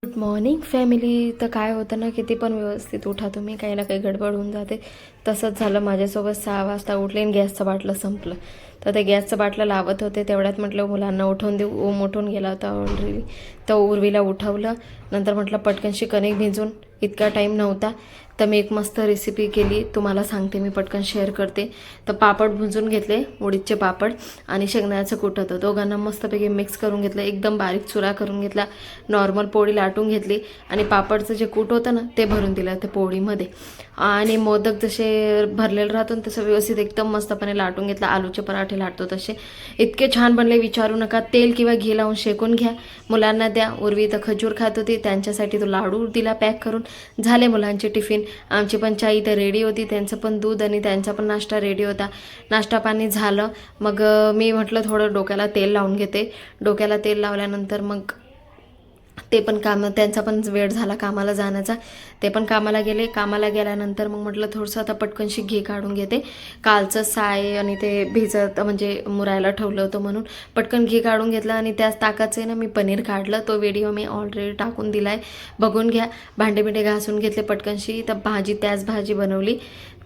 Good morning family. तर काय होतं ना, किती पण व्यवस्थित उठा तुम्ही, काही ना काही गडबड होऊन जाते. तसंच झालं माझ्यासोबत. 6 वाजता उठले आणि गॅसचं बाटलं संपलं. तर ते गॅसचं बाटलं लावत होते, तेवढ्यात म्हटलं मुलांना उठवून देऊ. ओम उठून गेला होता ऑलरेडी. तर उर्वीला उठवलं. नंतर म्हटलं पटकनशी कणिक भिजून, इतका टाईम नव्हता. तर मी एक मस्त रेसिपी केली, तुम्हाला सांगते, मी पटकन शेअर करते. तर पापड भुंजून घेतले, उडीदचे पापड आणि शेंगदाण्याचं कूट होतं. दोघांना मस्तपैकी मिक्स करून घेतलं, एकदम बारीक चुरा करून घेतला. नॉर्मल पोळी लाटून घेतली आणि पापडचं जे कूट होतं ना, ते भरून दिलं त्या पोळीमध्ये. आणि मोदक जसे भरलेलं राहतो तसं व्यवस्थित एकदम मस्तपणे लाटून घेतलं. आलूचे पराठे लाटतो तसे. इतके छान बनले, विचारू नका. तेल किंवा घी लावून शेकून घ्या, मुलांना द्या. उर्वी तर खजूर खात होती, त्यांच्यासाठी तो लाडू दिला पॅक करून. झाले मुलांचे टिफिन. आमची पण चहा इथं रेडी होती, त्यांचं पण दूध आणि त्यांचा पण नाश्ता रेडी होता. नाश्ता पाणी झालं. मग मी म्हटलं थोडं डोक्याला तेल लावून घेते. डोक्याला तेल लावल्यानंतर मग ते पण काम, त्यांचा पण वेळ झाला कामाला जाण्याचा. ते पण कामाला गेले. कामाला गेल्यानंतर मग म्हटलं थोडंसं आता पटकनशी घी काढून घेते. कालचं साय आणि ते भिजत म्हणजे मुरायला ठेवलं होतं म्हणून पटकन घी काढून घेतलं आणि त्याच ताकाचं आहे ना मी पनीर काढलं. तो व्हिडिओ मी ऑलरेडी टाकून दिला आहे, बघून घ्या. भांडे बिंडे घासून घेतले पटकनशी. तर त्याच भाजी बनवली.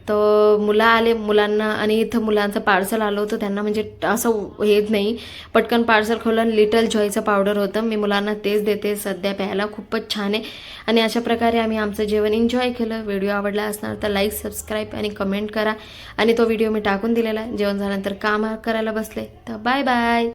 तर मुलं आले, मुलांना आणि इथं मुलांचं पार्सल आलं होतं त्यांना, म्हणजे असं हे नाही, पटकन पार्सल खोलून लिटल जॉयचं पावडर होतं. मी मुलांना तेच देते सध्या प्यायला, खूपच छान आहे. आणि अशा प्रकारे आम्ही आमचं जेवण एन्जॉय केलं. व्हिडिओ आवडला असणार तर लाईक, सबस्क्राईब आणि कमेंट करा. आणि तो व्हिडिओ मी टाकून दिलेला आहे. जेवण झाल्यानंतर काम करायला बसले. तर बाय बाय.